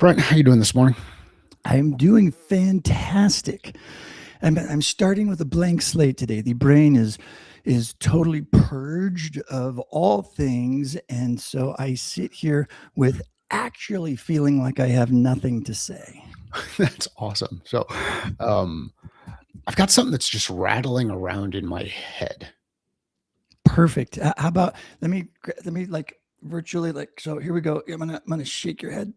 Brent, how you doing this morning? I'm doing fantastic. I'm starting with a blank slate today. The brain is totally purged of all things, and so I sit here with actually feeling like I have nothing to say. That's awesome. So, um, I've got something that's just rattling around in my head. Perfect. How about let me like virtually like so here we go. I'm gonna shake your head.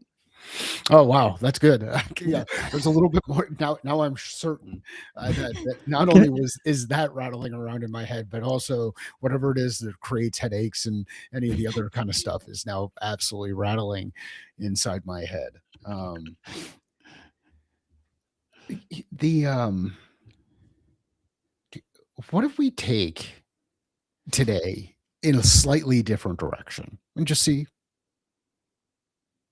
Oh, wow, that's good. Yeah, there's a little bit more now. Now I'm certain that not Can only is that rattling around in my head, but also whatever it is that creates headaches and any of the other kind of stuff is now absolutely rattling inside my head. Um, the what if we take today in a slightly different direction and just see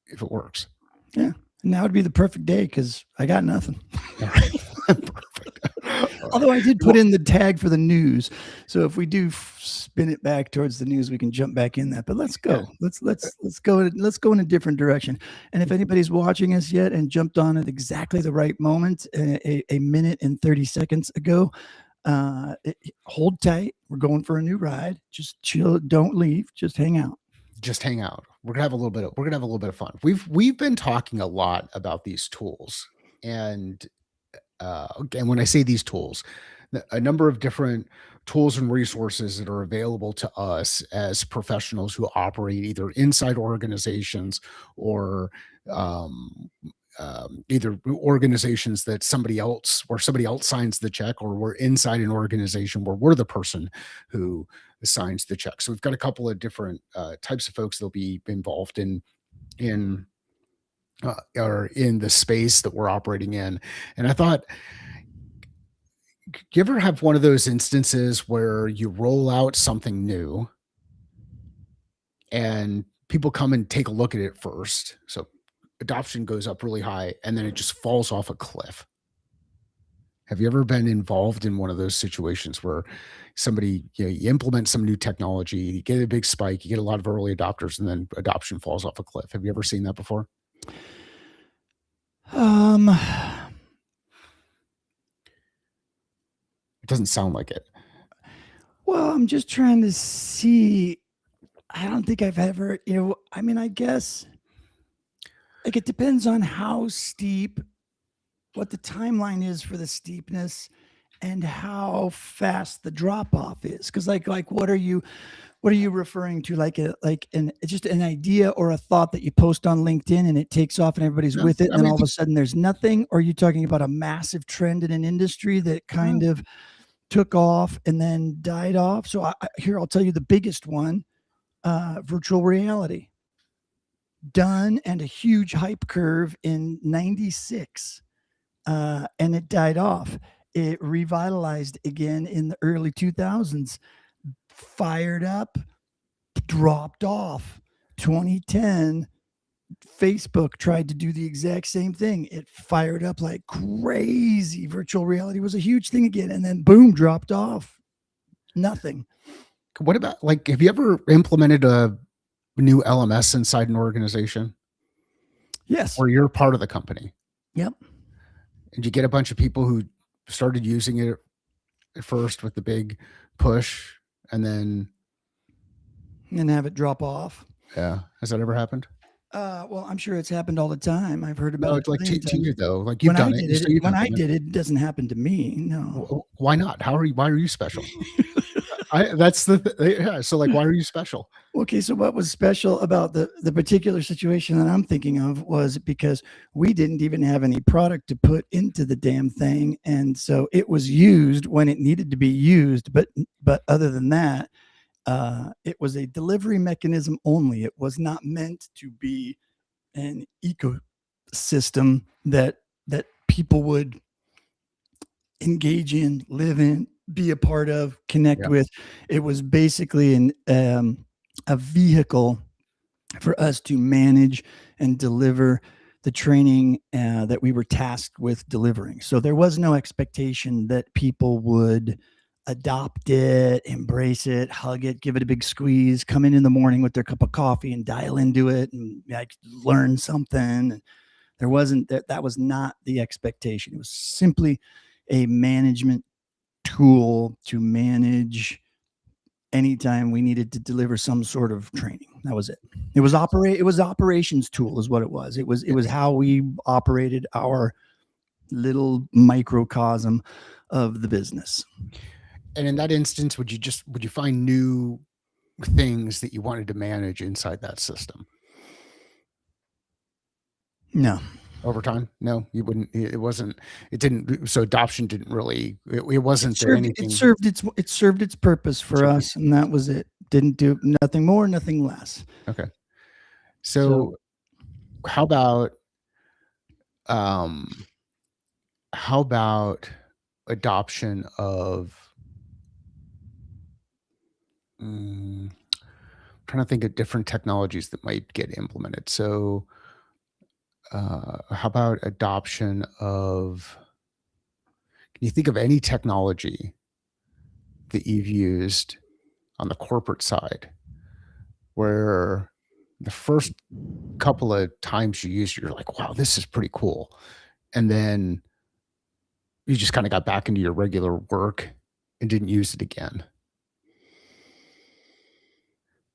if it works. Yeah. Now would be the perfect day because I got nothing. All right. Perfect. All right. Although I did put Well, in the tag for the news, so if we do spin it back towards the news, we can jump back in that. But let's yeah. go. Let's go in a different direction. And if anybody's watching us yet and jumped on at exactly the right moment, a minute and 30 seconds ago, hold tight. We're going for a new ride. Just chill. Don't leave. Just hang out. Just hang out. We're gonna have a little bit of fun. We've been talking a lot about these tools, and and when I say these tools, a number of different tools and resources that are available to us as professionals who operate either inside organizations or either organizations that somebody else signs the check, or we're inside an organization where we're the person who signs the check. So we've got a couple of different types of folks that'll be involved in or in the space that we're operating in. And I thought, you ever have one of those instances where you roll out something new and people come and take a look at it first? So adoption goes up really high and then it just falls off a cliff. Have you ever been involved in one of those situations where you implement some new technology, you get a big spike, you get a lot of early adopters, and then adoption falls off a cliff? Have you ever seen that before? Um, It doesn't sound like it. well, I'm just trying to see. I don't think I've ever, I mean, I guess like it depends on how steep, what the timeline is for the steepness and how fast the drop off is. Cause like what are you referring to? Just an idea or a thought that you post on LinkedIn and it takes off and everybody's No, with it. And I then mean, all of a sudden there's nothing. Or are you talking about a massive trend in an industry that kind of took off and then died off? So here, I'll tell you the biggest one, virtual reality. Done and a huge hype curve in 96, and it died off. It revitalized again in the early 2000s, fired up, dropped off. 2010, Facebook tried to do the exact same thing. It fired up like crazy. Virtual reality was a huge thing again, and then boom, dropped off. Nothing. what about, like, have you ever implemented a new LMS inside an organization Yes. or you're part of the company? Yep. And you get a bunch of people who started using it at first with the big push, and then And have it drop off. yeah, has that ever happened? Well, I'm sure it's happened all the time. I've heard about No, it it's like a million to times. you though, like you've done it. You say you've When I done it. did it, it doesn't happen to me. No. Why not? Why are you special? That's yeah. So like, why are you special? Okay, so what was special about the particular situation that I'm thinking of was because we didn't even have any product to put into the damn thing, and so it was used when it needed to be used. But other than that, it was a delivery mechanism only. It was not meant to be an ecosystem that people would engage in, live in, be a part of, connect Yeah, with. It was basically a vehicle for us to manage and deliver the training that we were tasked with delivering. So there was no expectation that people would adopt it, embrace it, hug it, give it a big squeeze, come in the morning with their cup of coffee and dial into it and like learn something. There wasn't that was not the expectation. It was simply a management tool to manage anytime we needed to deliver some sort of training. That was it. It was operations tool is what it was. It was how we operated our little microcosm of the business. And in that instance, would you find new things that you wanted to manage inside that system No. over time? No, you wouldn't. It wasn't. It didn't. So adoption didn't really. It wasn't there anything. It served its purpose for us, and that was it. Didn't do nothing more, nothing less. Okay. So So how about um how about adoption of trying to think of different technologies that might get implemented. So how about adoption of, can you think of any technology that you've used on the corporate side where the first couple of times you used it, you're like, wow, this is pretty cool. And then you just kind of got back into your regular work and didn't use it again.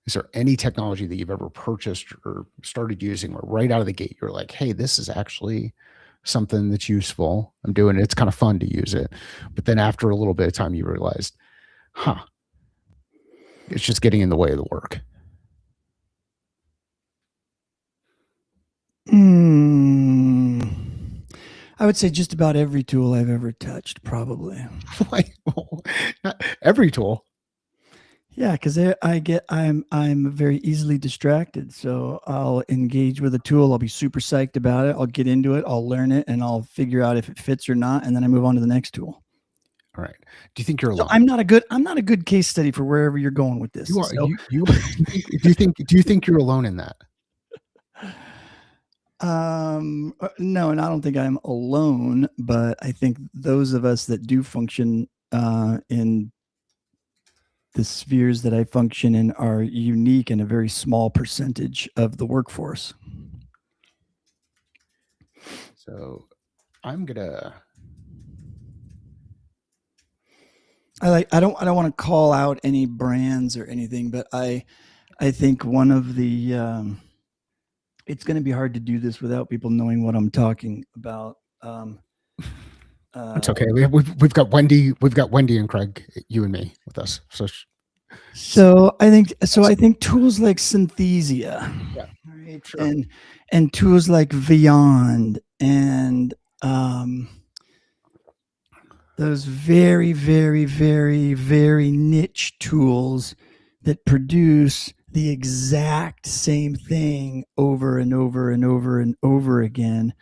Is there any technology that you've ever purchased or started using where right out of the gate you're like, hey, this is actually something that's useful. I'm doing it. It's kind of fun to use it. But then after a little bit of time, you realized, it's just getting in the way of the work. I would say just about every tool I've ever touched, probably. Not every tool. Yeah, because I'm very easily distracted. So I'll engage with a tool. I'll be super psyched about it. I'll get into it. I'll learn it, and I'll figure out if it fits or not, and then I move on to the next tool. All right. Do you think you're alone? So I'm not a good case study for wherever you're going with this. You are. So, Do you think you're alone in that? no, and I don't think I'm alone, but I think those of us that do function in the spheres that I function in are unique in a very small percentage of the workforce. So I'm gonna. I don't want to call out any brands or anything, but I think one of the it's going to be hard to do this without people knowing what I'm talking about. It's okay. We've got Wendy and Craig, you and me with us. So I think tools like Synthesia, yeah, right, sure. and tools like Beyond and those very, very, very, very niche tools that produce the exact same thing over and over and over and over again.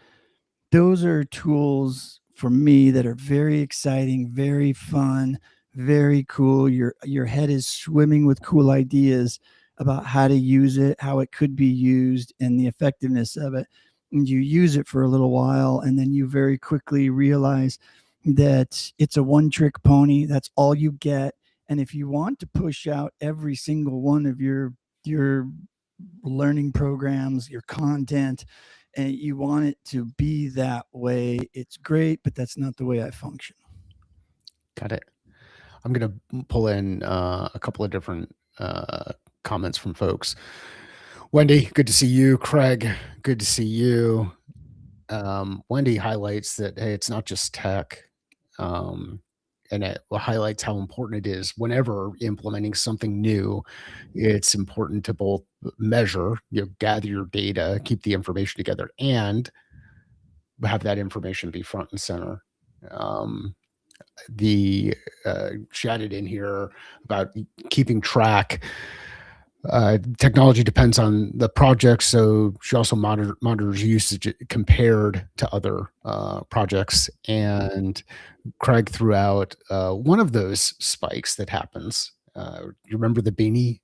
Those are tools for me that are very exciting, very fun, very cool. Your head is swimming with cool ideas about how to use it, how it could be used, and the effectiveness of it. And you use it for a little while, and then you very quickly realize that it's a one-trick pony. That's all you get. And if you want to push out every single one of your learning programs, your content, and you want it to be that way, it's great, but that's not the way I function. Got it. I'm going to pull in a couple of different comments from folks. Wendy, good to see you. Craig, good to see you. Wendy highlights that, hey, it's not just tech. And it highlights how important it is whenever implementing something new. It's important to both measure, gather your data, keep the information together, and have that information be front and center. She added in here about keeping track. Technology depends on the project, so she also monitors usage compared to other projects. And Craig threw out one of those spikes that happens. You remember the Beanie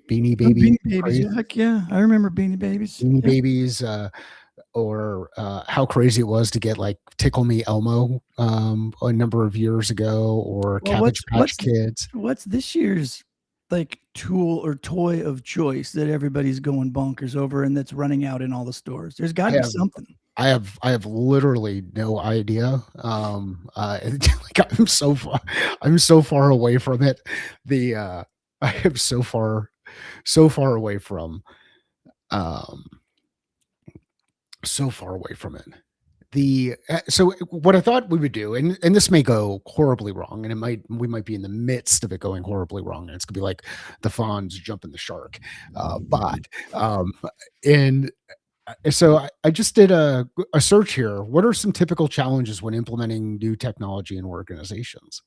Baby? Beanie Babies, heck yeah, I remember Beanie Babies. Beanie Babies, or how crazy it was to get like Tickle Me Elmo a number of years ago, or Cabbage Patch Kids. What's this year's like tool or toy of choice that everybody's going bonkers over and that's running out in all the stores? There's got I to be have something. I have literally no idea. Like I'm so far away from it. The I am so far away from um so far away from it. So what I thought we would do, and this may go horribly wrong, and we might be in the midst of it going horribly wrong, and it's gonna be like the Fonz jumping the shark. But in so I just did a search here. What are some typical challenges when implementing new technology in organizations?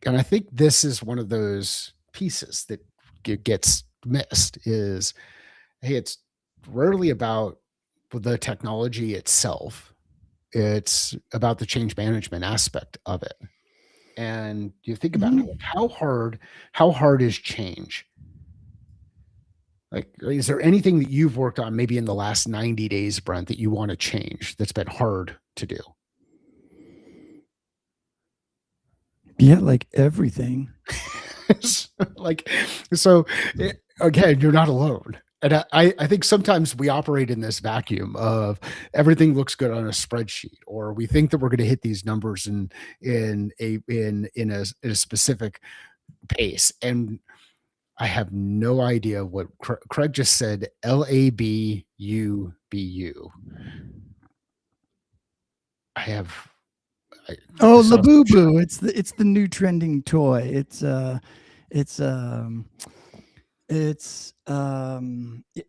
And I think this is one of those pieces that gets missed is, hey, it's rarely about the technology itself. It's about the change management aspect of it. And you think about it, Mhm. like how hard is change? Like, is there anything that you've worked on maybe in the last 90 days, Brent, that you want to change that's been hard to do? Yeah, like everything. Like, so again, you're not alone. And I think sometimes we operate in this vacuum of everything looks good on a spreadsheet, or we think that we're going to hit these numbers in a specific pace. And I have no idea what Craig just said. LABUBU. I have. Oh, This sounds like Labubu. It's the new trending toy. It's it's a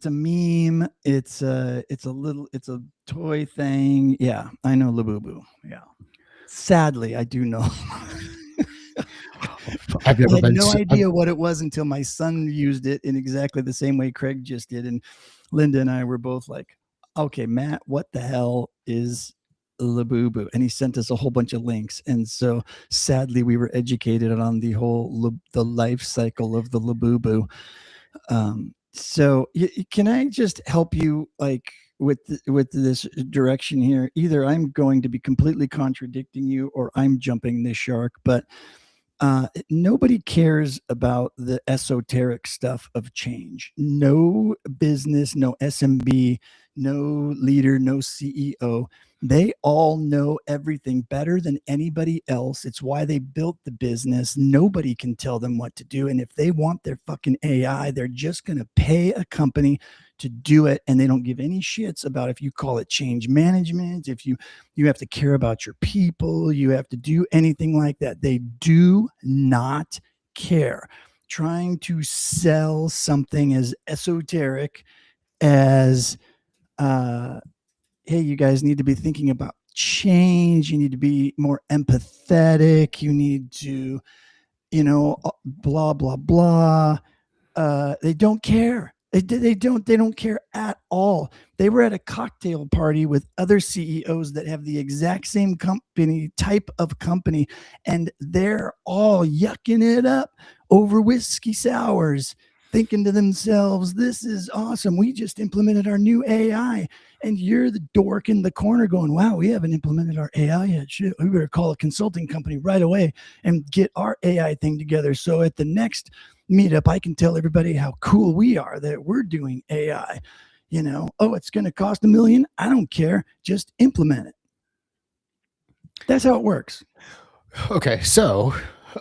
meme. It's a toy thing. Yeah, I know Labubu. Yeah. Sadly, I do know. I've I never had been. no idea what it was until my son used it in exactly the same way Craig just did. And Linda and I were both like, okay, Matt, what the hell is Labubu? And he sent us a whole bunch of links. And so sadly, we were educated on the whole the life cycle of the Labubu. So can I just help you like with this direction here? Either I'm going to be completely contradicting you or I'm jumping the shark, but nobody cares about the esoteric stuff of change. No business, no SMB, no leader, no CEO. They all know everything better than anybody else. It's why they built the business. Nobody can tell them what to do. And if they want their fucking AI, they're just going to pay a company to do it. And they don't give any shits about if you call it change management, if you have to care about your people, you have to do anything like that. They do not care. Trying to sell something as esoteric as hey, you guys need to be thinking about change, you need to be more empathetic, you need to, blah blah blah. They don't care. They don't care at all. They were at a cocktail party with other CEOs that have the exact same company type of company, and they're all yucking it up over whiskey sours, thinking to themselves, "This is awesome. We just implemented our new AI." And you're the dork in the corner going, "Wow, we haven't implemented our AI yet. Shit, we better call a consulting company right away and get our AI thing together. So at the next meetup, I can tell everybody how cool we are that we're doing AI. Oh, it's going to cost $1 million. I don't care. Just implement it." That's how it works. Okay, so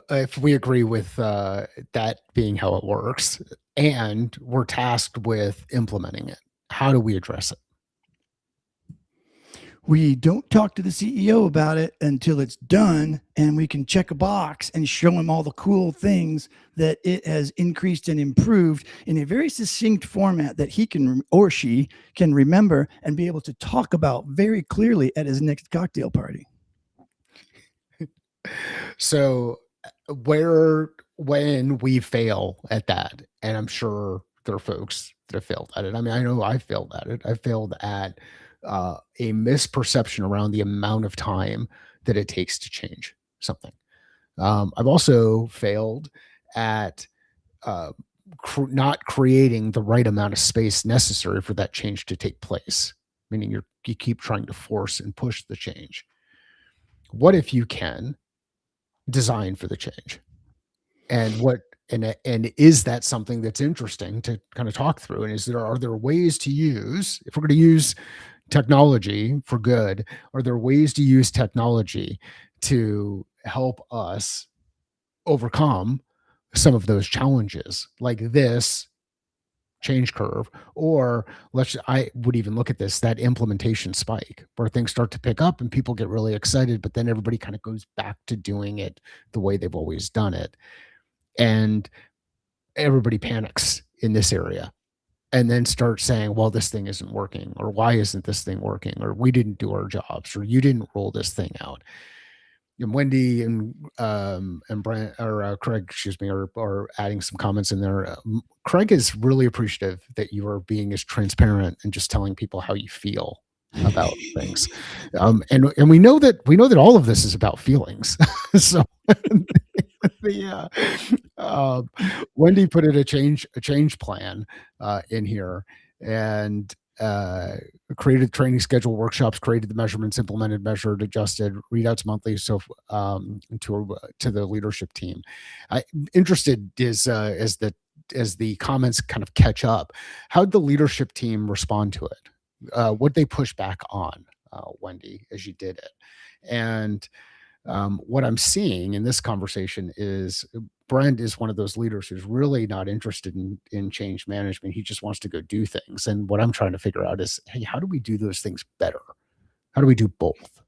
if we agree with that being how it works, and we're tasked with implementing it, how do we address it? We don't talk to the CEO about it until it's done, and we can check a box and show him all the cool things that it has increased and improved in a very succinct format that he can or she can remember and be able to talk about very clearly at his next cocktail party. So, when we fail at that, and I'm sure there are folks that have failed at it. I mean, I know I failed at it. I failed at a misperception around the amount of time that it takes to change something. I've also failed at uh, not creating the right amount of space necessary for that change to take place. Meaning you keep trying to force and push the change. What if you can design for the change? And And is that something that's interesting to kind of talk through? And are there ways to use, if we're going to use technology for good, are there ways to use technology to help us overcome some of those challenges like this change curve? Or I would even look at this, that implementation spike where things start to pick up and people get really excited, but then everybody kind of goes back to doing it the way they've always done it, and everybody panics in this area and then start saying, well, this thing isn't working, or why isn't this thing working, or we didn't do our jobs, or you didn't roll this thing out. And Wendy and Brent, or Craig, excuse me, are adding some comments in there. Craig is really appreciative that you are being as transparent and just telling people how you feel about things. And we know that all of this is about feelings. So the Wendy put in a change plan in here, and created training schedule, workshops, created the measurements, implemented, measured, adjusted, readouts monthly. So to the leadership team. I interested is as the comments kind of catch up, how'd the leadership team respond to it? What they push back on, Wendy, as you did it? And what I'm seeing in this conversation is Brent is one of those leaders who's really not interested in change management. He just wants to go do things. And what I'm trying to figure out is, hey, how do we do those things better? How do we do both?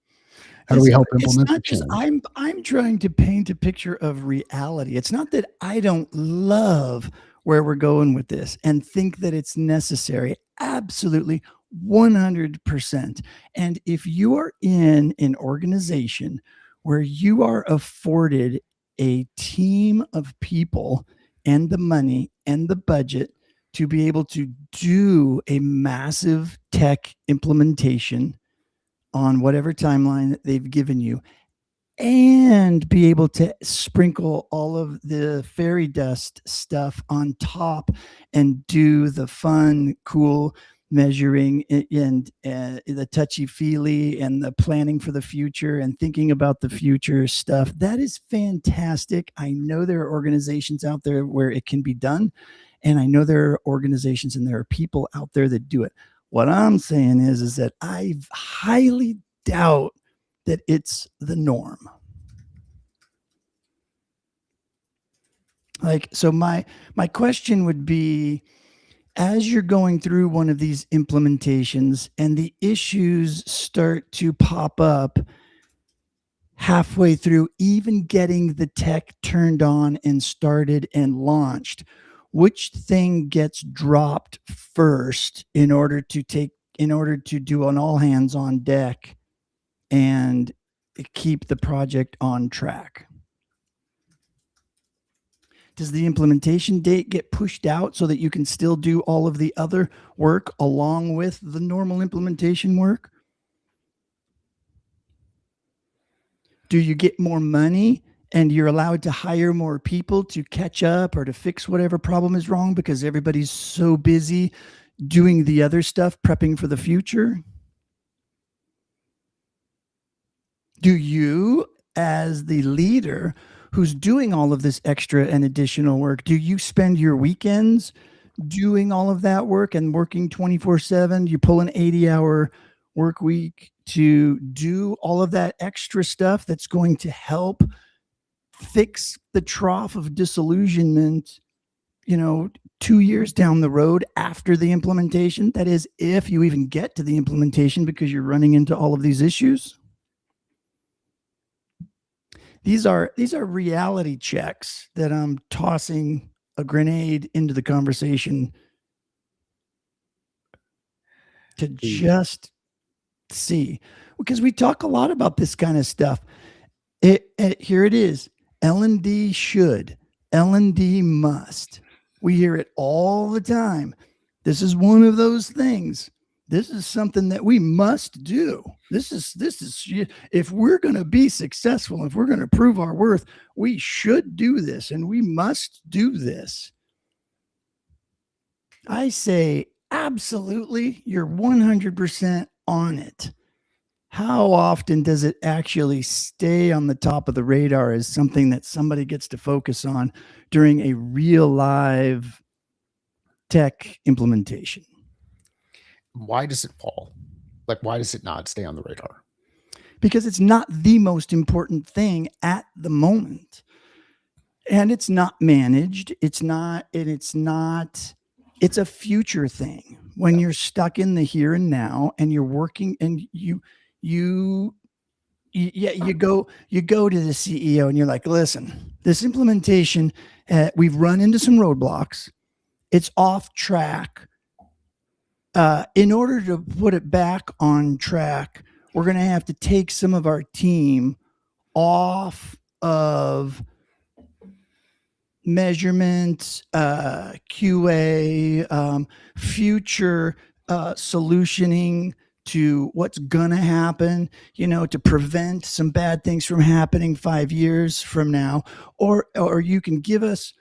How do we help It's implement the not just change? I'm trying to paint a picture of reality. It's not that I don't love where we're going with this and think that it's necessary. Absolutely 100%. And if you are in an organization where you are afforded a team of people and the money and the budget to be able to do a massive tech implementation on whatever timeline that they've given you, and be able to sprinkle all of the fairy dust stuff on top and do the fun, cool measuring and the touchy feely and the planning for the future and thinking about the future stuff. That is fantastic. I know there are organizations out there where it can be done. And I know there are organizations and there are people out there that do it. What I'm saying is that I highly doubt that it's the norm. Like, so my question would be, as you're going through one of these implementations and the issues start to pop up halfway through, even getting the tech turned on and started and launched, which thing gets dropped first in order to do an all hands on deck and keep the project on track? Does the implementation date get pushed out so that you can still do all of the other work along with the normal implementation work? Do you get more money and you're allowed to hire more people to catch up or to fix whatever problem is wrong because everybody's so busy doing the other stuff, prepping for the future? Do you, as the leader who's doing all of this extra and additional work, do you spend your weekends doing all of that work and working 24/7? You pull an 80-hour work week to do all of that extra stuff that's going to help fix the trough of disillusionment, 2 years down the road after the implementation? That is, if you even get to the implementation because you're running into all of these issues. These are reality checks that I'm tossing a grenade into the conversation to just see, because we talk a lot about this kind of stuff. Here it is. L&D should, L&D must. We hear it all the time. This is one of those things. This is something that we must do. This is if we're going to be successful, if we're going to prove our worth, we should do this and we must do this. I say absolutely, you're 100% on it. how often does it actually stay on the top of the radar as something that somebody gets to focus on during a real live tech implementation? Why does it fall? Like, why does it not stay on the radar? Because it's not the most important thing at the moment. And it's not managed. It's a future thing. When Yeah. you're stuck in the here and now and you're working and you yeah, you go to the CEO and you're like, listen, this implementation, we've run into some roadblocks. It's off track. In order to put it back on track, we're going to have to take some of our team off of measurement, QA, future solutioning to what's gonna happen, to prevent some bad things from happening 5 years from now, or you can give us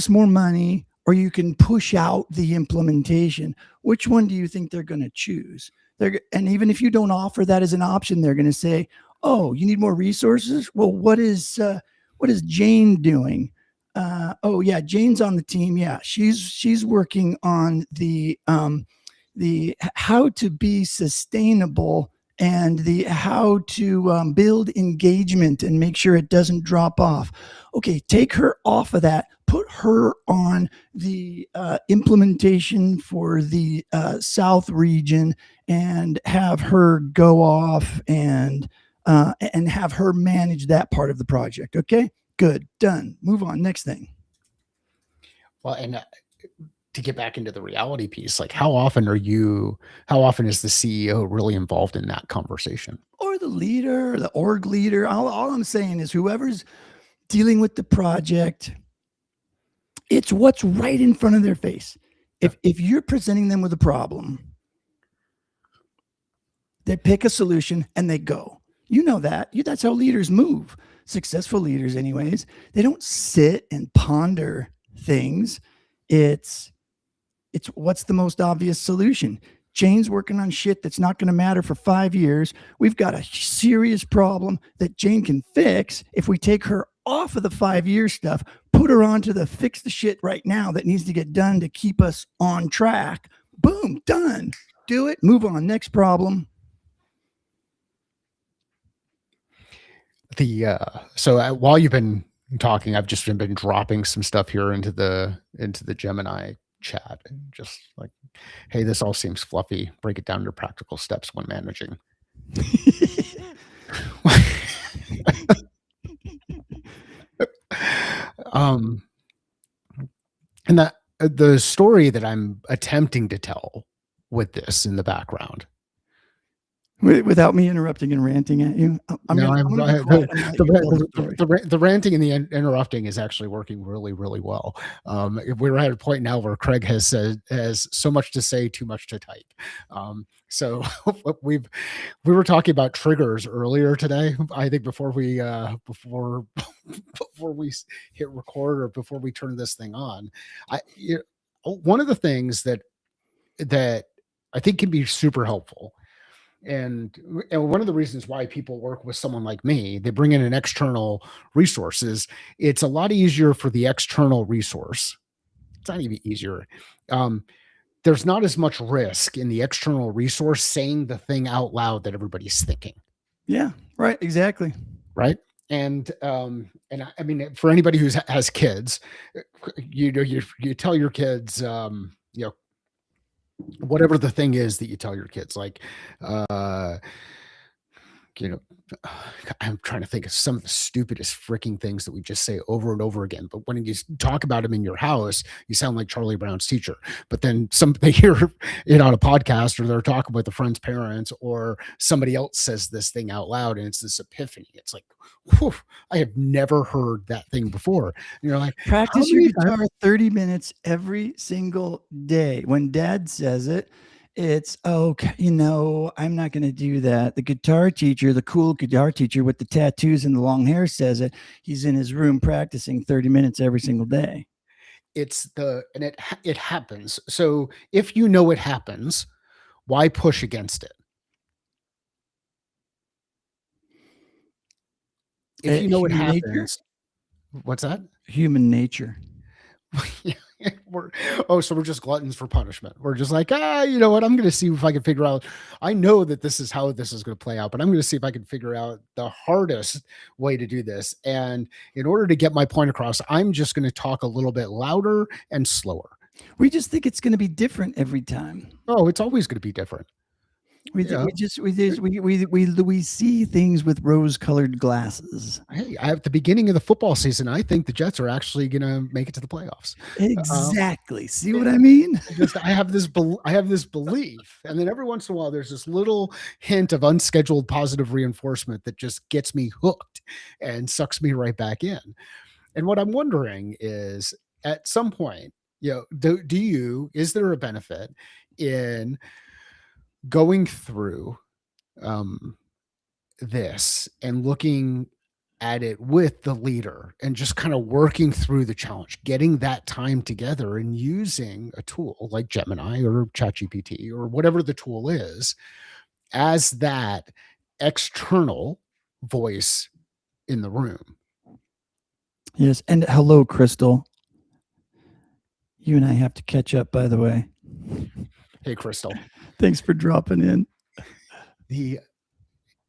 more money, or you can push out the implementation. Which one do you think they're going to choose? And even if you don't offer that as an option, they're going to say, "Oh, you need more resources? Well, what is Jane doing? Oh yeah, Jane's on the team. Yeah, she's working on the how to be sustainable and the how to build engagement and make sure it doesn't drop off. Okay, take her off of that, put her on the implementation for the South region, and have her go off and have her manage that part of the project. Okay, good, done. Move on. Next thing. Well, and to get back into the reality piece, like how often is the CEO really involved in that conversation? Or the leader, or the org leader. All I'm saying is whoever's dealing with the project, it's what's right in front of their face. If you're presenting them with a problem, they pick a solution and they go. You know that. That's how leaders move. Successful leaders, anyways. They don't sit and ponder things. It's what's the most obvious solution. Jane's working on shit that's not going to matter for 5 years. We've got a serious problem that Jane can fix if we take her off of the 5 year stuff, put her onto the fix the shit right now that needs to get done to keep us on track. Boom, done. Do it, move on. Next problem. While you've been talking, I've just been dropping some stuff here into the Gemini chat, and just like, hey, this all seems fluffy. Break it down to practical steps when managing. um, and that the story that I'm attempting to tell with this in the background. Without me interrupting and ranting at you, I'm No, gonna I'm I'm gonna be quiet. I'm gonna let you tell the story. the ranting and the interrupting is actually working really, really well. We're at a point now where Craig has so much to say, too much to type. So we were talking about triggers earlier today. I think before we before we hit record or before we turn this thing on, one of the things that I think can be super helpful. And one of the reasons why people work with someone like me, they bring in an external resources. It's a lot easier for the external resource. It's not even easier. Um, there's not as much risk in the external resource saying the thing out loud that everybody's thinking. Yeah, right, exactly. Right. And I mean, for anybody who has kids, you tell your kids, whatever the thing is that you tell your kids, like, uh, you know, I'm trying to think of some of the stupidest freaking things that we just say over and over again. But when you talk about them in your house, you sound like Charlie Brown's teacher. But then they hear it on a podcast, or they're talking with a friend's parents, or somebody else says this thing out loud, and it's this epiphany. It's like, whew, I have never heard that thing before. And you're like, how Practice your many times? guitar 30 minutes every single day. When dad says it, it's okay. I'm not going to do that. The guitar teacher, the cool guitar teacher with the tattoos and the long hair says it. He's in his room practicing 30 minutes every single day. It happens. So if you know it happens, why push against it? if you know what Human nature. happens, what's that? Human nature. Yeah, we're so we're just gluttons for punishment. We're just like, you know what? I'm going to see if I can figure out. I know that this is how this is going to play out, but I'm going to see if I can figure out the hardest way to do this. And in order to get my point across, I'm just going to talk a little bit louder and slower. We just think it's going to be different every time. Oh, it's always going to be different. Yeah. We see things with rose-colored glasses. Hey, at the beginning of the football season, I think the Jets are actually going to make it to the playoffs. Exactly. See what I mean? I have this belief, and then every once in a while, there's this little hint of unscheduled positive reinforcement that just gets me hooked and sucks me right back in. And what I'm wondering is, at some point, is there a benefit in going through this and looking at it with the leader and just kind of working through the challenge, getting that time together and using a tool like Gemini or ChatGPT or whatever the tool is as that external voice in the room? Yes. And hello, Crystal. You and I have to catch up, by the way. Hey, Crystal. Thanks for dropping in.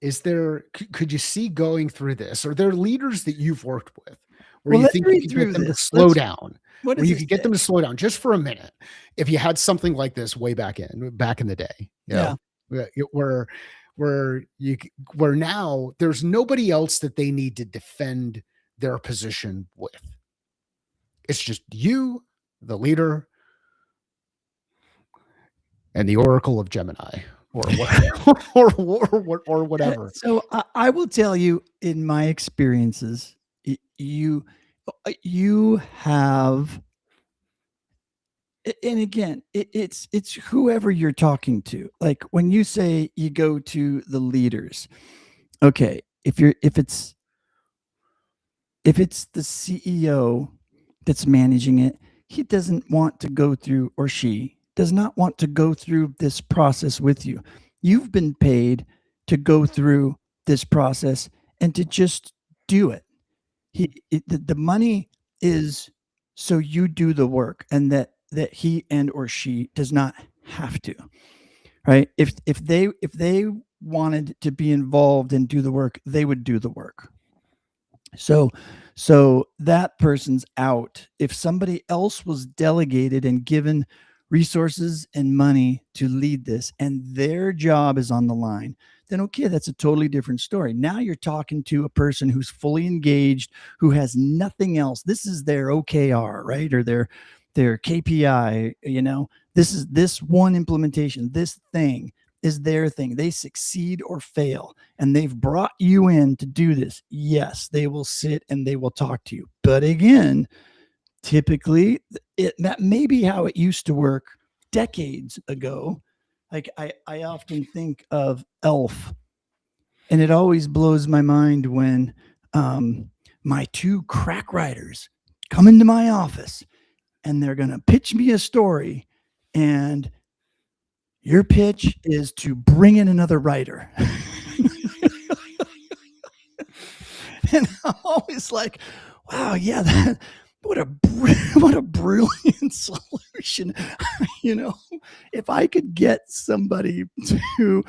Could you see going through this? Are there leaders that you've worked with where Well, you let's think you read could through get them to this. slow down? What Where does you it could get say? them to slow down just for a minute if you had something like this way back in the day, Yeah. where now there's nobody else that they need to defend their position with. It's just you, the leader, and the Oracle of Gemini, or what, or whatever. So I will tell you, in my experiences, you have, and again, it's whoever you're talking to. Like when you say you go to the leaders, okay, if it's the CEO that's managing it, he doesn't want to go through, or she does not want to go through this process with you. You've been paid to go through this process and to just do it. The money is so you do the work, and that he and or she does not have to. Right? If they wanted to be involved and do the work, they would do the work. So that person's out. If somebody else was delegated and given resources and money to lead this, and their job is on the line, then okay, that's a totally different story. Now you're talking to a person who's fully engaged, who has nothing else. This is their OKR, right? Or their KPI, this one implementation, this thing is their thing. They succeed or fail, and they've brought you in to do this. Yes, they will sit and they will talk to you. But again, typically that may be how it used to work decades ago. Like I often think of Elf, and it always blows my mind when my two crack writers come into my office and they're going to pitch me a story, and your pitch is to bring in another writer. And I'm always like, wow, yeah, what a brilliant solution. If I could get somebody to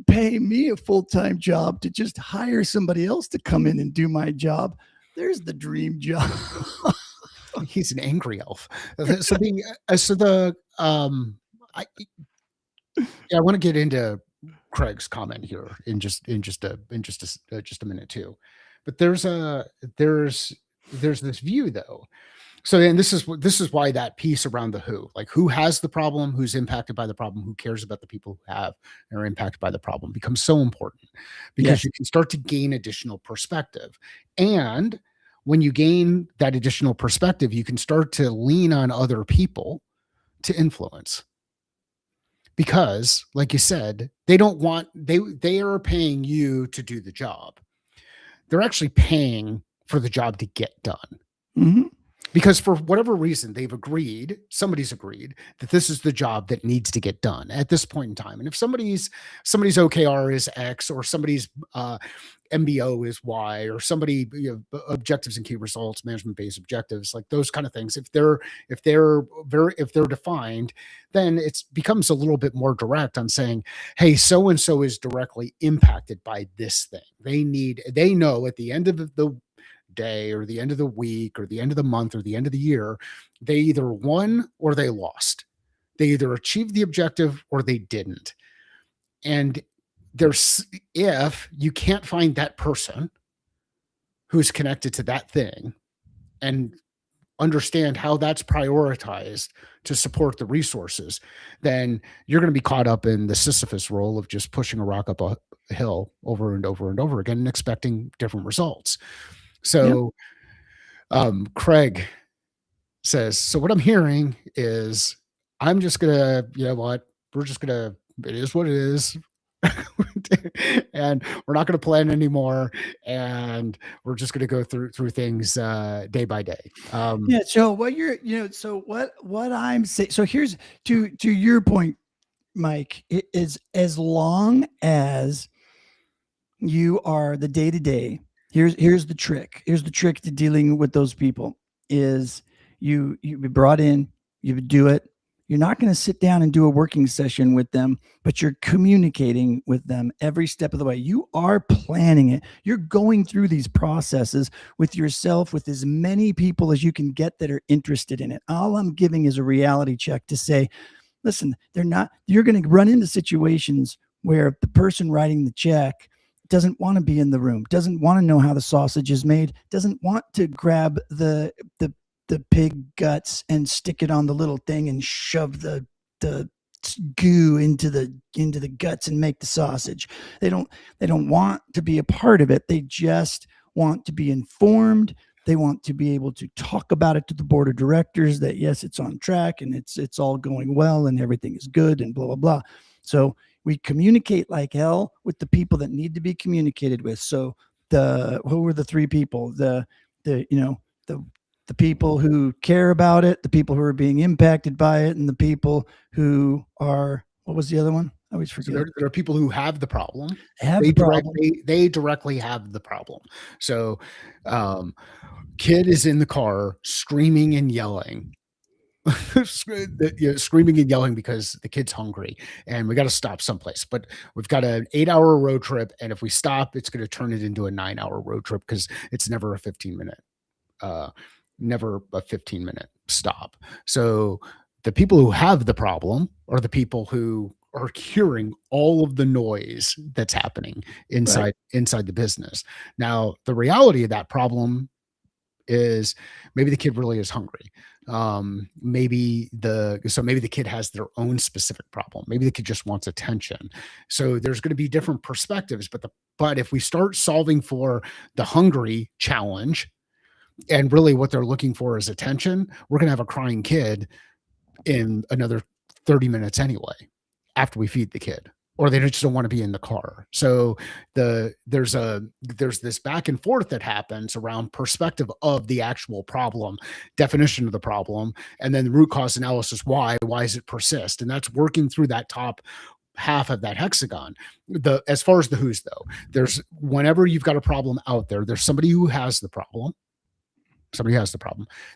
pay me a full-time job to just hire somebody else to come in and do my job, there's the dream job. He's an angry elf. I want to get into Craig's comment here in just a minute too, but there's this view though. So, and this is why that piece around the who has the problem, who's impacted by the problem, who cares about the people who have and are impacted by the problem, becomes so important, because Yes. you can start to gain additional perspective. And when you gain that additional perspective, you can start to lean on other people to influence. Because, like you said, they are paying you to do the job. They're actually paying for the job to get done. Mhm. because for whatever reason somebody's agreed that this is the job that needs to get done at this point in time. And if somebody's OKR is X, or somebody's MBO is Y, or somebody, objectives and key results, management based objectives, like those kind of things, if they're defined, then it becomes a little bit more direct on saying, hey, so and so is directly impacted by this thing. They know at the end of the day, or the end of the week, or the end of the month, or the end of the year, they either won or they lost. They either achieved the objective or they didn't. And there's if you can't find that person who's connected to that thing and understand how that's prioritized to support the resources, then you're going to be caught up in the Sisyphus role of just pushing a rock up a hill over and over and over again and expecting different results. Yep. So Craig says, so what I'm hearing is, I'm just gonna, you know what, we're just gonna, it is what it is. And we're not gonna plan anymore, and we're just gonna go through things day by day. Yeah. So what you're, so what I'm saying, so here's to your point, Mike, it is as long as you are the day to day. Here's the trick. Here's the trick to dealing with those people is you be brought in, you do it. You're not going to sit down and do a working session with them, but you're communicating with them every step of the way. You are planning it. You're going through these processes with yourself, with as many people as you can get that are interested in it. All I'm giving is a reality check to say, listen, you're going to run into situations where the person writing the check doesn't want to be in the room, doesn't want to know how the sausage is made, doesn't want to grab the pig guts and stick it on the little thing and shove the goo into the guts and make the sausage. They don't want to be a part of it. They just want to be informed. They want to be able to talk about it to the board of directors that yes, it's on track and it's all going well and everything is good and blah blah blah. So we communicate like hell with the people that need to be communicated with. So who were the three people? The people who care about it, the people who are being impacted by it, and the people who are, what was the other one? I always So forget. there are people who have the problem. Have the problem. They directly have the problem. So kid is in the car screaming and yelling. Screaming and yelling because the kid's hungry and we got to stop someplace, but we've got an 8-hour road trip, and if we stop, it's going to turn it into a 9-hour road trip because it's never a 15-minute stop. So the people who have the problem are the people who are hearing all of the noise that's happening inside the business. Now, the reality of that problem is maybe the kid really is hungry. Maybe the kid has their own specific problem. Maybe the kid just wants attention. So there's going to be different perspectives, but if we start solving for the hungry challenge, and really what they're looking for is attention, we're going to have a crying kid in another 30 minutes anyway, after we feed the kid, or they just don't want to be in the car. So there's this back and forth that happens around perspective of the actual problem, definition of the problem, and then the root cause analysis. Why does it persist? And that's working through that top half of that hexagon. As far as the who's, though, there's, whenever you've got a problem out there, there's somebody who has the problem.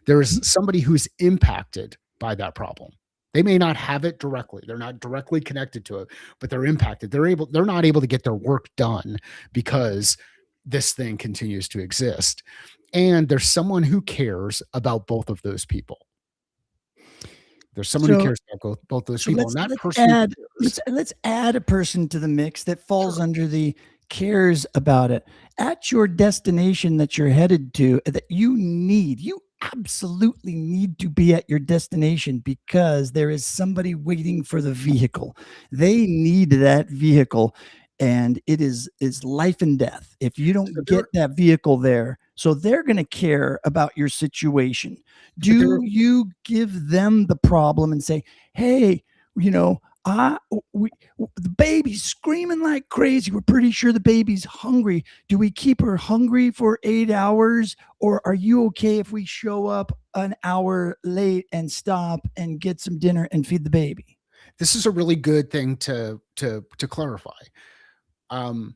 There is somebody who's impacted by that problem. They may not have it directly. They're not directly connected to it, but they're impacted. They're not able to get their work done because this thing continues to exist. And there's someone who cares about both of those people. There's someone who cares about both those people. And that person, let's add a person to the mix that falls under the cares about it. At your destination that you're headed to, that you absolutely need to be at your destination because there is somebody waiting for the vehicle. They need that vehicle, and it is life and death if you don't get that vehicle there. So they're going to care about your situation. Do you give them the problem and say, hey, the baby's screaming like crazy. We're pretty sure the baby's hungry. Do we keep her hungry for 8 hours, or are you okay if we show up an hour late and stop and get some dinner and feed the baby. This is a really good thing to clarify. Um,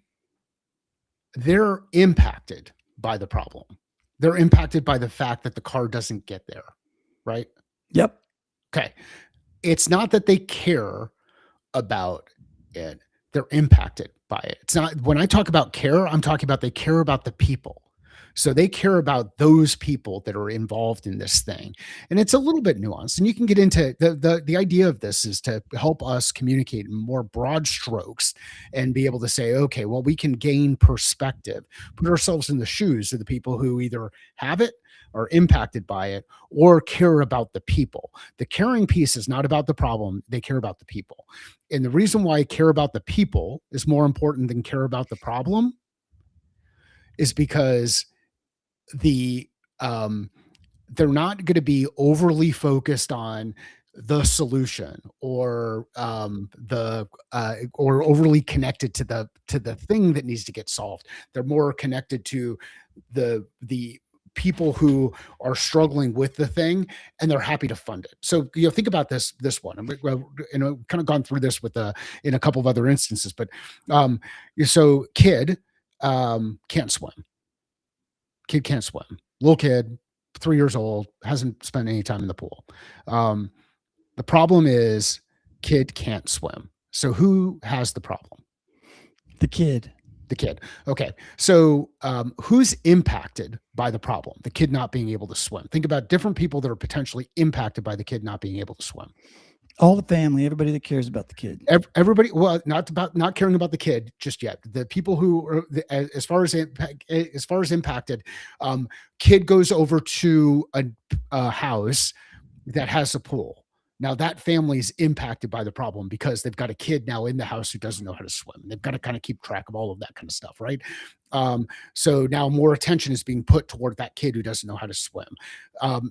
they're impacted by the problem. They're impacted by the fact that the car doesn't get there, right? Yep. Okay. It's not that they care about it, they're impacted by it. It's not when I talk about care, I'm talking about they care about the people. So they care about those people that are involved in this thing. And it's a little bit nuanced. And you can get into the idea of this is to help us communicate in more broad strokes and be able to say, okay, well, we can gain perspective, put ourselves in the shoes of the people who either have it, are impacted by it, or care about the people. The caring piece is not about the problem, they care about the people. And the reason why care about the people is more important than care about the problem is because the they're not going to be overly focused on the solution or overly connected to the thing that needs to get solved. They're more connected to the people who are struggling with the thing, and they're happy to fund it. So think about this one. Kind of gone through this with in a couple of other instances, but um, so can't swim. Kid can't swim. Little kid, 3 years old, hasn't spent any time in the pool. Um, the problem is kid can't swim. So who has the problem? The kid. The kid. Okay. So who's impacted by the problem? The kid not being able to swim. Think about different people that are potentially impacted by the kid not being able to swim. All the family, everybody that cares about the kid. Everybody, well, not caring about the kid just yet. The people who are as far as impacted, kid goes over to a house that has a pool. Now that family is impacted by the problem because they've got a kid now in the house who doesn't know how to swim. They've got to kind of keep track of all of that kind of stuff, right? So now more attention is being put toward that kid who doesn't know how to swim.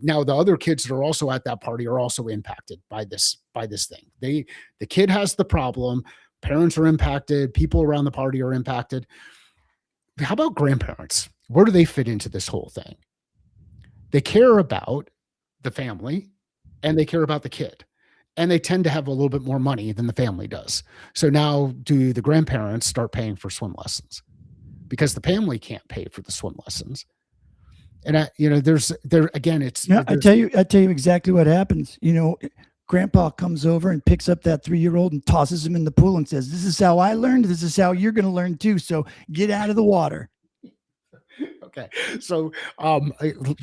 Now the other kids that are also at that party are also impacted by this thing. The kid has the problem. Parents are impacted. People around the party are impacted. How about grandparents? Where do they fit into this whole thing? They care about the family and they care about the kid. And they tend to have a little bit more money than the family does. So now do the grandparents start paying for swim lessons? Because the family can't pay for the swim lessons. And there again, Yeah, I tell you exactly what happens. Grandpa comes over and picks up that 3-year-old and tosses him in the pool and says, "This is how I learned. This is how you're going to learn too. So get out of the water." Okay. So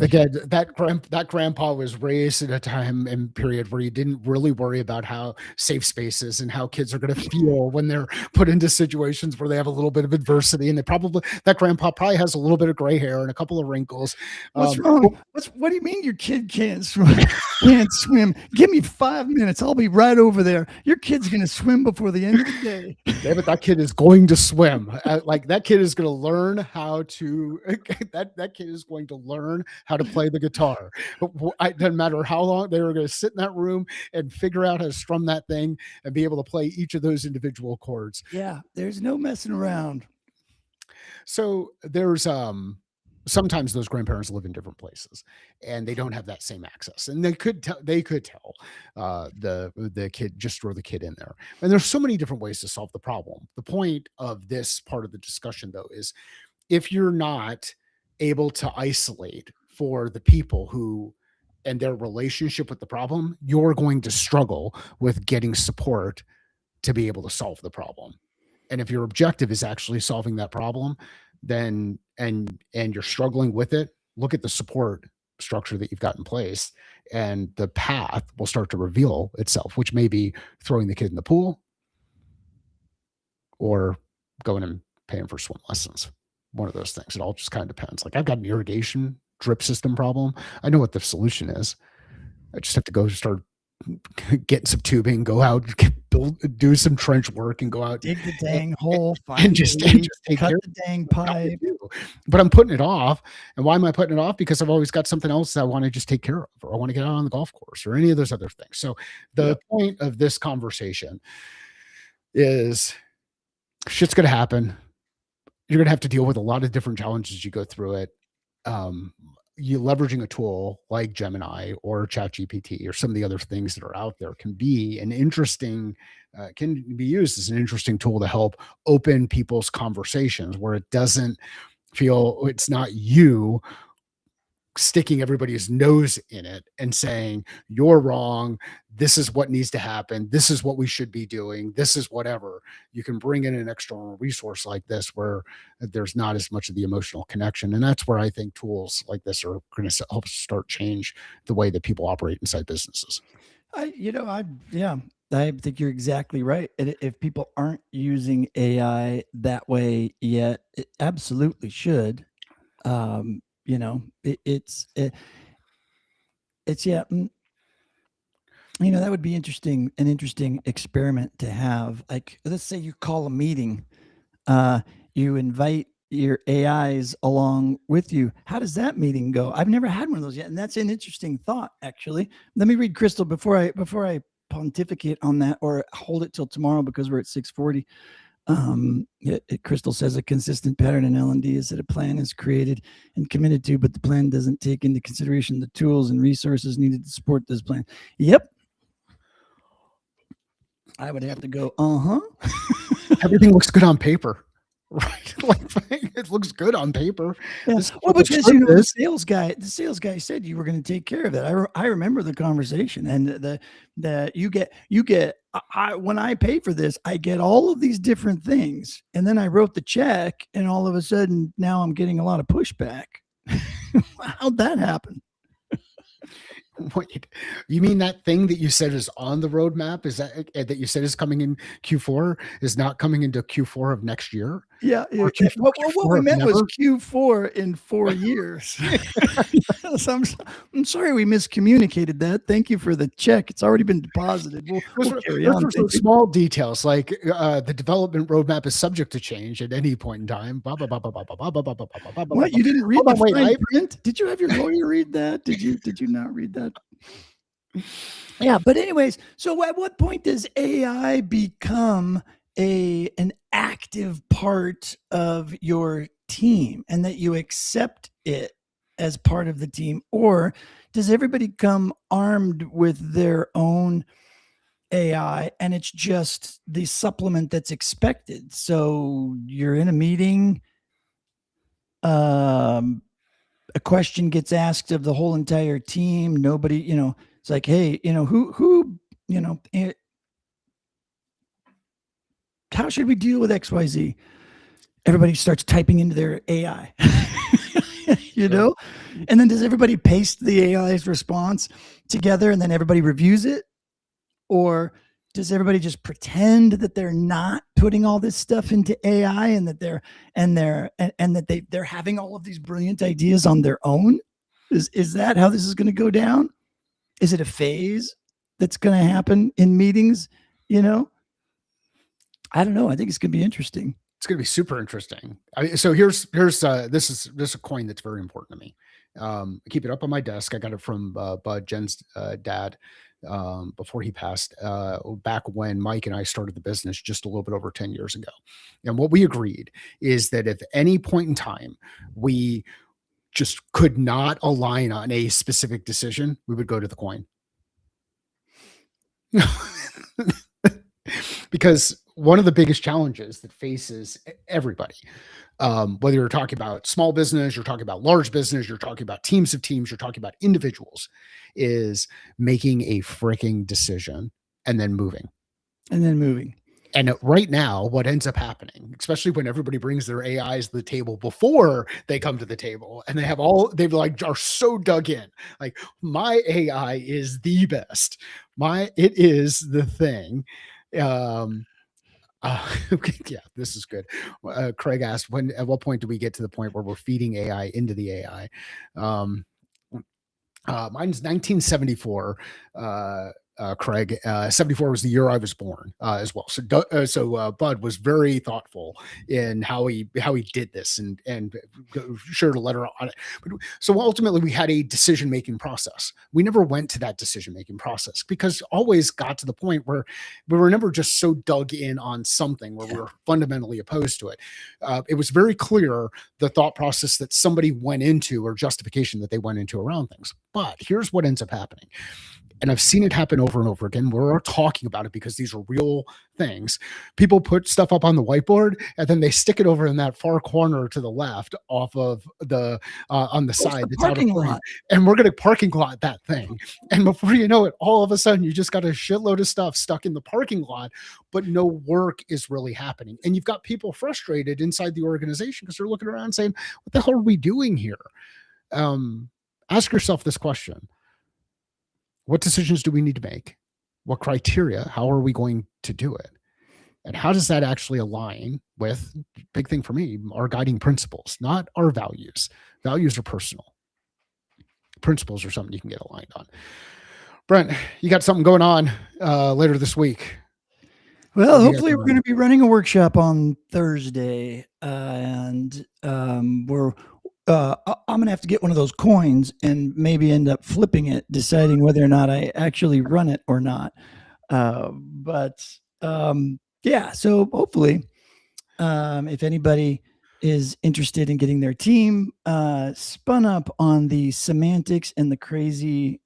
again, that grandpa was raised at a time and period where you didn't really worry about how safe spaces and how kids are going to feel when they're put into situations where they have a little bit of adversity, and that grandpa probably has a little bit of gray hair and a couple of wrinkles. What's wrong? What do you mean your kid can't swim? Can't swim? Give me 5 minutes. I'll be right over there. Your kid's going to swim before the end of the day. Yeah, but that kid is going to swim. Like that kid is going to learn how to. That kid is going to learn how to play the guitar. It doesn't matter how long they were going to sit in that room and figure out how to strum that thing and be able to play each of those individual chords. Yeah, there's no messing around. So there's sometimes those grandparents live in different places and they don't have that same access, and they could tell the kid, just throw the kid in there. And there's so many different ways to solve the problem. The point of this part of the discussion though is if you're not able to isolate for the people who and their relationship with the problem, you're going to struggle with getting support to be able to solve the problem. And if your objective is actually solving that problem, then and you're struggling with it, look at the support structure that you've got in place, and the path will start to reveal itself, which may be throwing the kid in the pool or going and paying for swim lessons. One of those things. It all just kind of depends. Like I've got an irrigation drip system problem. I know what the solution is. I just have to go start getting some tubing, go out, do some trench work, and go out, dig the dang hole, and just take cut care the dang pipe. But I'm putting it off. And why am I putting it off? Because I've always got something else I want to just take care of, or I want to get out on the golf course, or any of those other things. So the point of this conversation is shit's going to happen. You're going to have to deal with a lot of different challenges as you go through it. you leveraging a tool like Gemini or ChatGPT or some of the other things that are out there can be an interesting can be used as an interesting tool to help open people's conversations where it doesn't feel it's not you sticking everybody's nose in it and saying you're wrong, this is what needs to happen, this is what we should be doing, this is whatever. You can bring in an external resource like this where there's not as much of the emotional connection, and that's where I think tools like this are going to help start change the way that people operate inside businesses. Yeah, I think you're exactly right. And if people aren't using AI that way yet, it absolutely should. It's yeah. That would be interesting, an interesting experiment to have. Like, let's say you call a meeting, uh, you invite your AIs along with you. How does that meeting go? I've never had one of those yet, and that's an interesting thought. Actually, let me read Crystal before I pontificate on that, or hold it till tomorrow because we're at 6:40. Crystal says a consistent pattern in L&D is that a plan is created and committed to, but the plan doesn't take into consideration the tools and resources needed to support this plan. Yep. I would have to go, Everything looks good on paper. Right. Like it looks good on paper. Yeah. Well, because the sales guy said you were going to take care of that. I remember the conversation, and you get when I pay for this, I get all of these different things, and then I wrote the check, and all of a sudden now I'm getting a lot of pushback. How'd that happen? Wait, you mean that thing that you said is on the roadmap? Is that you said is coming in Q4 is not coming into Q4 of next year? Yeah. What we meant was Q4 in 4 years. So I'm sorry we miscommunicated that. Thank you for the check. It's already been deposited. We'll carry on. Those are small details like the development roadmap is subject to change at any point in time. What, you didn't read the fine print? Did you have your lawyer read that? Did you not read that? Yeah, but anyways, so at what point does AI become an active part of your team, and that you accept it as part of the team? Or does everybody come armed with their own AI and it's just the supplement that's expected? So you're in a meeting, a question gets asked of the whole entire team. Nobody, it's like, hey, who, how should we deal with XYZ? Everybody starts typing into their AI, and then does everybody paste the AI's response together and then everybody reviews it? Or does everybody just pretend that they're not putting all this stuff into AI and that they're having all of these brilliant ideas on their own? Is that how this is going to go down? Is it a phase that's going to happen in meetings? I don't know. I think it's going to be interesting. It's going to be super interesting. So here's this is a coin that's very important to me. I keep it up on my desk. I got it from Bud, Jen's dad, before he passed, back when Mike and I started the business just a little bit over 10 years ago. And what we agreed is that if any point in time we just could not align on a specific decision, we would go to the coin. Because one of the biggest challenges that faces everybody, whether you're talking about small business, you're talking about large business, you're talking about teams of teams, you're talking about individuals, is making a freaking decision and then moving. And right now, what ends up happening, especially when everybody brings their AIs to the table before they come to the table, and they are so dug in, like, my AI is the best. It is the thing. Okay, yeah, this is good. Craig asked, at what point do we get to the point where we're feeding AI into the AI? Mine's 1974. Craig. 74 was the year I was born as well. So Bud was very thoughtful in how he did this and shared a letter on it. But so ultimately, we had a decision making process. We never went to that decision making process because always got to the point where we were never just so dug in on something where we were fundamentally opposed to it. It was very clear the thought process that somebody went into or justification that they went into around things. But here's what ends up happening. And I've seen it happen over and over again. We're talking about it because these are real things. People put stuff up on the whiteboard and then they stick it over in that far corner to the left off of the on the side that's out of parking frame. lot. And we're going to parking lot that thing. And before you know it, all of a sudden you just got a shitload of stuff stuck in the parking lot, but no work is really happening. And you've got people frustrated inside the organization because they're looking around saying, what the hell are we doing here? Ask yourself this question. What decisions do we need to make? What criteria? How are we going to do it? And how does that actually align with, big thing for me, our guiding principles, not our values? Values are personal. Principles are something you can get aligned on. Brent, you got something going on later this week. Well, hopefully we're going to be running a workshop on Thursday, and I'm going to have to get one of those coins and maybe end up flipping it, deciding whether or not I actually run it or not. Yeah, so hopefully, if anybody is interested in getting their team spun up on the semantics and the crazy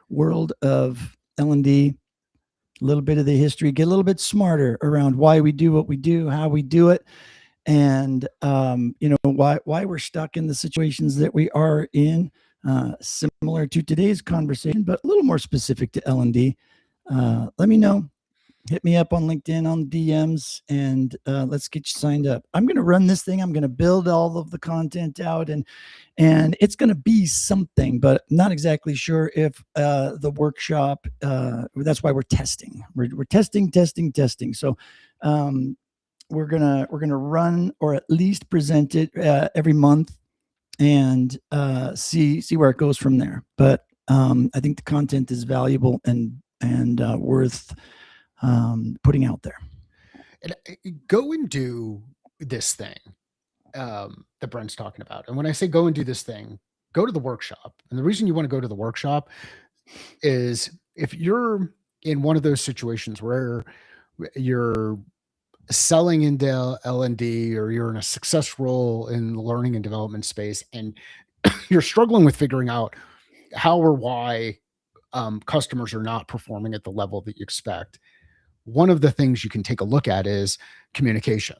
world of L&D, a little bit of the history, get a little bit smarter around why we do what we do, how we do it, and why we're stuck in the situations that we are in, similar to today's conversation, but a little more specific to L&D. Let me know. Hit me up on LinkedIn on DMs, and let's get you signed up. I'm going to run this thing. I'm going to build all of the content out, and it's going to be something, but I'm not exactly sure if the workshop. That's why we're testing. We're testing. So we're gonna run or at least present it every month, and see where it goes from there. But I think the content is valuable and worth putting out there. And go and do this thing that Brent's talking about. And when I say go and do this thing, go to the workshop. And the reason you want to go to the workshop is if you're in one of those situations where you're selling into L&D or you're in a success role in the learning and development space and you're struggling with figuring out how or why customers are not performing at the level that you expect, one of the things you can take a look at is communication.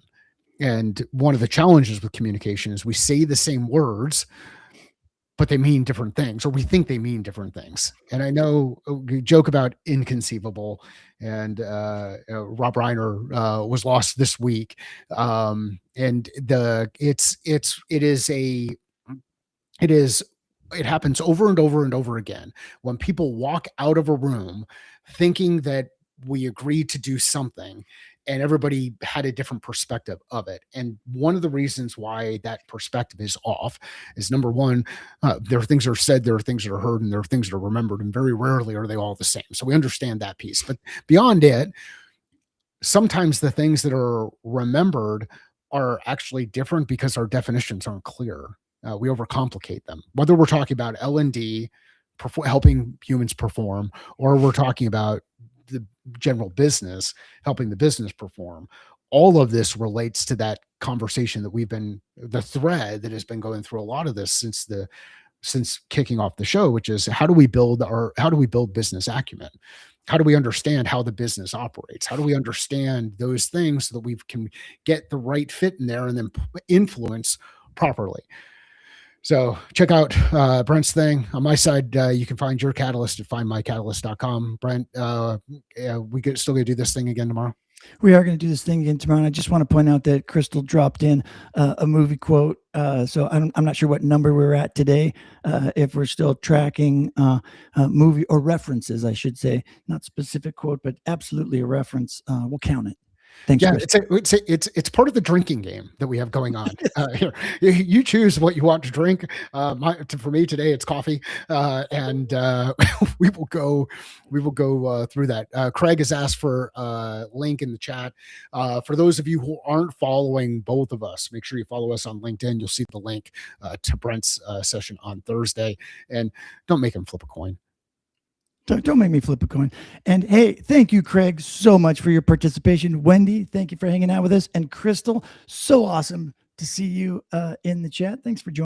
And one of the challenges with communication is we say the same words, but they mean different things, or we think they mean different things. And I know we joke about inconceivable, and Rob Reiner was lost this week. And it happens over and over and over again when people walk out of a room thinking that we agreed to do something and everybody had a different perspective of it. And one of the reasons why that perspective is off is, number one, there are things that are said, there are things that are heard, and there are things that are remembered, and very rarely are they all the same. So we understand that piece. But beyond it, sometimes the things that are remembered are actually different because our definitions aren't clear. We overcomplicate them. Whether we're talking about L&D, helping humans perform, or we're talking about the general business, helping the business perform, all of this relates to that conversation that the thread that has been going through a lot of this since kicking off the show, which is how do we build business acumen? How do we understand how the business operates? How do we understand those things so that we can get the right fit in there and then influence properly? So check out Brent's thing. On my side, you can find your catalyst at findmycatalyst.com. Brent, we still going to do this thing again tomorrow? We are going to do this thing again tomorrow. And I just want to point out that Crystal dropped in a movie quote. So I'm not sure what number we're at today, if we're still tracking movie or references, I should say. Not specific quote, but absolutely a reference. We'll count it. Thanks, Yeah, Chris. it's part of the drinking game that we have going on. Here, you choose what you want to drink. For me today, it's coffee, and we will go through that. Craig has asked for a link in the chat. For those of you who aren't following both of us, make sure you follow us on LinkedIn. You'll see the link to Brent's session on Thursday, and don't make him flip a coin. Don't make me flip a coin. And hey, thank you, Craig, so much for your participation. Wendy, thank you for hanging out with us. And Crystal, so awesome to see you in the chat. Thanks for joining.